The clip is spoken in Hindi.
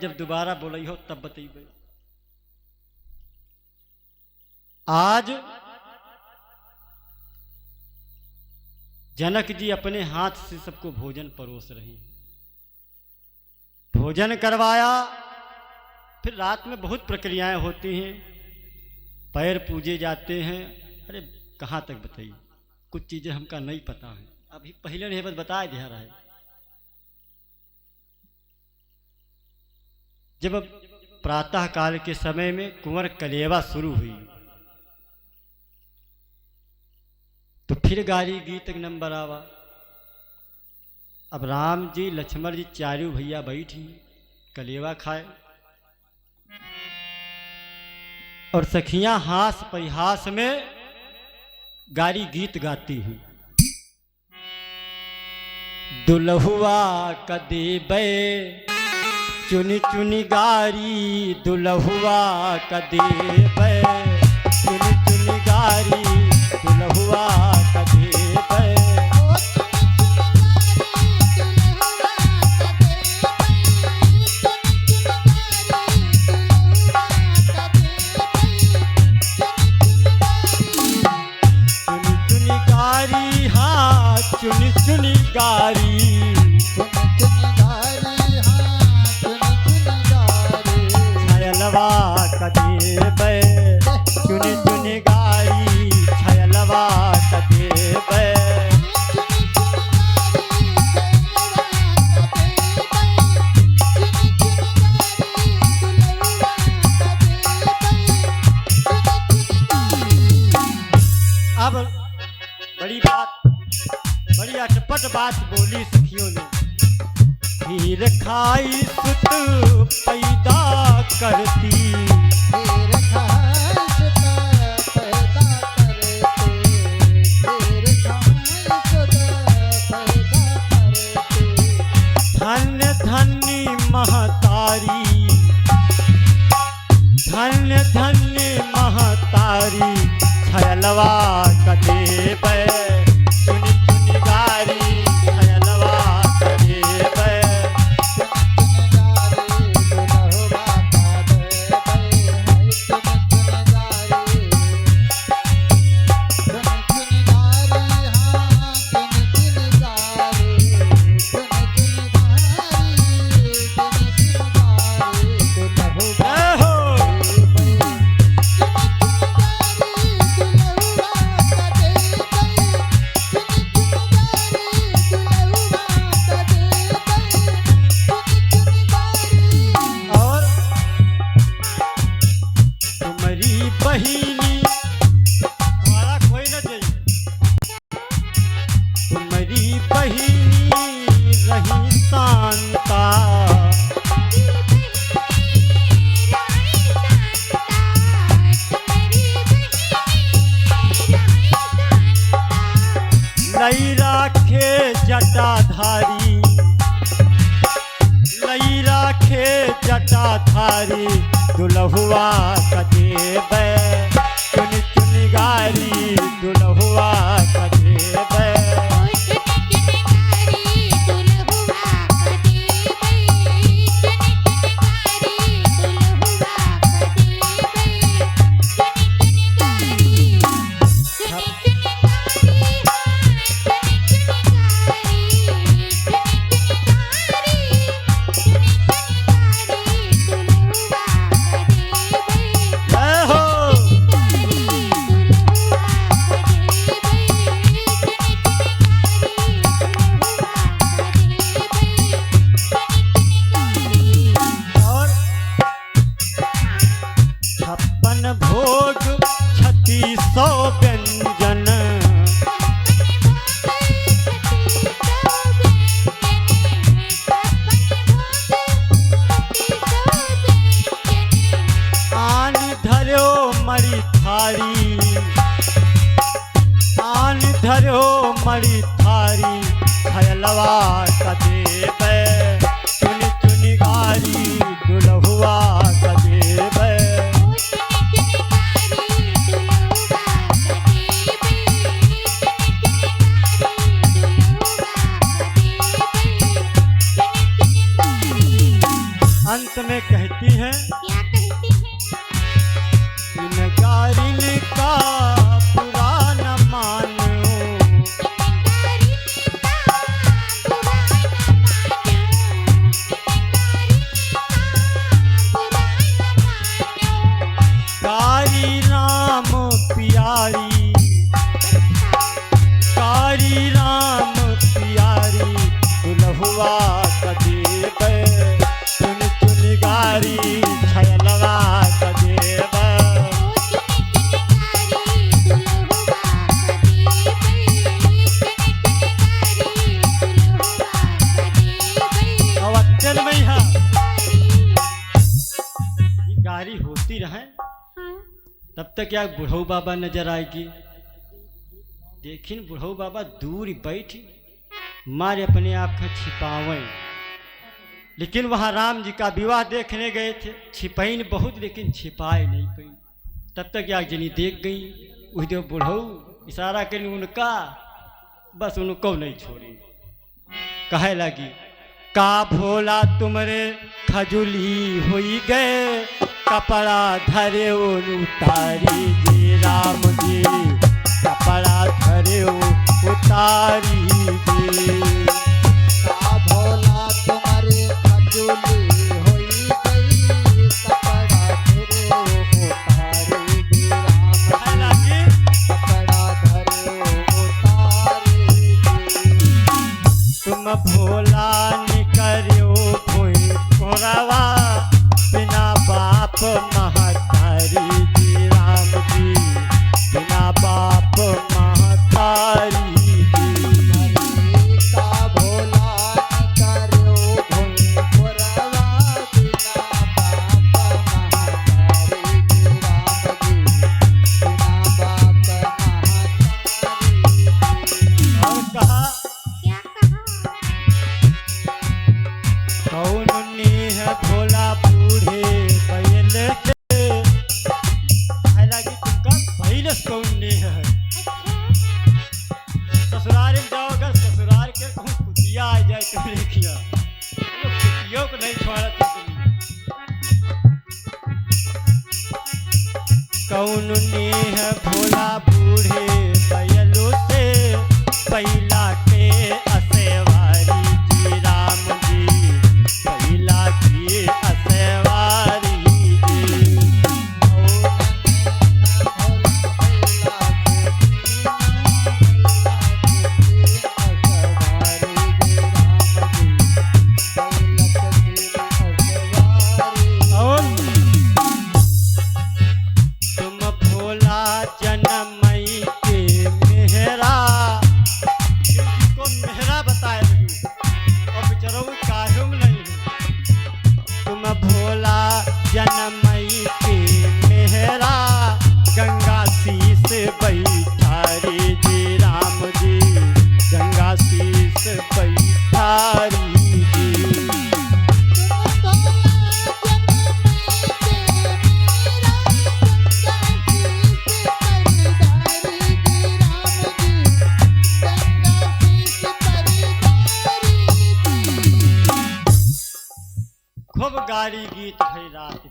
जब दोबारा बोलई हो तब बतइबे। आज जनक जी अपने हाथ से सबको भोजन परोस रहे हैं। भोजन करवाया, फिर रात में बहुत प्रक्रियाएं होती हैं, पैर पूजे जाते हैं। अरे कहाँ तक बताइए, कुछ चीजें हमका नहीं पता है, अभी पहले नहीं बस बताया जा रहा है। जब प्रातः काल के समय में कुंवर कलेवा शुरू हुई तो फिर गारी गीत नंबर आवा। अब राम जी लक्ष्मण जी चारू भैया बैठी कलेवा खाए और सखियां हास परिहास में गारी गीत गाती हैं। दुल्हुआ कदेबे चुनी चुनी गारी, दुल्हुआ कदेबे चुनी चुनी गारी, दुल्हुआ कदेबे। चुनी चुनी गारी, हाँ चुनी चुनी गारी, छयलवा कदेबे चुनी चुनी गारी, छयलवा कदेबे। अब बड़ी अटपट बात बोली सखियों ने। खीर खाई सुत पैदा करती, खीर खाई सुत पैदा करती, खीर खाई सुत पैदा करती। धन्य धन्य महतारी, धन्य धन्य महतारी, छयलवा कदेबे चुनी चुनी गारी, छयलवा कदेबे। बहिनी हमारा कोई न चाहिए, तुम्हारी बहिनी रही शांता, लई राखे जटाधारी, लई राखे जटाधारी, दुल्हुआ कदेबे चुनी चुनी गारी, दुल्हुआ कदेबे। भोग 3600 व्यंजन, आन धर्यो मरी थारी, आन धर्यो मरी थारी, छयलवा कदेबे चुनी चुनी गारी, दुल्हुआ कदेबे। अंत में में कहती हैं क्या कहती हैं? इन गारिन का पुराना मानो, कारी राम प्यारी, कारी राम प्यारी दुल्हुआ कदेब, चुन चुन गारी छलवा कदेब। अवचन में यहाँ ये गारी होती रहे तब तक क्या बुढ़ऊ बाबा नजर आएगी। देखिन बुढ़ऊ बाबा दूर ही बैठ मारे अपने आप को छिपावे, लेकिन वहाँ राम जी का विवाह देखने गए थे, छिपाइन बहुत लेकिन छिपाए नहीं पाई। तब तक एक जनी देख गई, उस देव बुढ़ऊ इशारा कर उनका, बस उनको नहीं छोड़ी। कहे लगी का भोला तुमरे खजुली हुई गए, कपड़ा धरे उतारी जी राम जी, कपड़ा धरे उतारी जी। का भोला तुम्हारे खजुली होई गई, कपड़ा धरे उतारी जी राम कहे लगी कपड़ा धरे उतारी जी। तुम भोला निकरियो भोई कोरावा, बिना बाप महतारी जी राम जी, बिना बाप महतारी जी। का भोला करो भुई पुरवा, बिना बाप महतारी जी राम जी, बिना बाप महतारी जी। और कहा क्या कहा? कौन नेह भोला बूढ़े बैल के, हालांकि तुमका बैलस कौन नेह है। ससुराल में जाओ, अगर ससुराल के कहूँ कुतिया आ जाए तो देखिया लोग कुतियों को नहीं छोड़ते तुम। कौन नेह भोला बूढ़े बैलों से, पहिला के असेवारी जी राम जी, पहिला की असेवारी जी। और तुम भोला जनमई के मेहरा, जिसको मेहरा बताए नहीं और बेचारों को कायम नहीं है। तुम भोला जनमई के मेहरा, गंगा शीस बैठारी जी राम जी, गंगा शीस बैठारी जी। खूब गारी गीत भई रात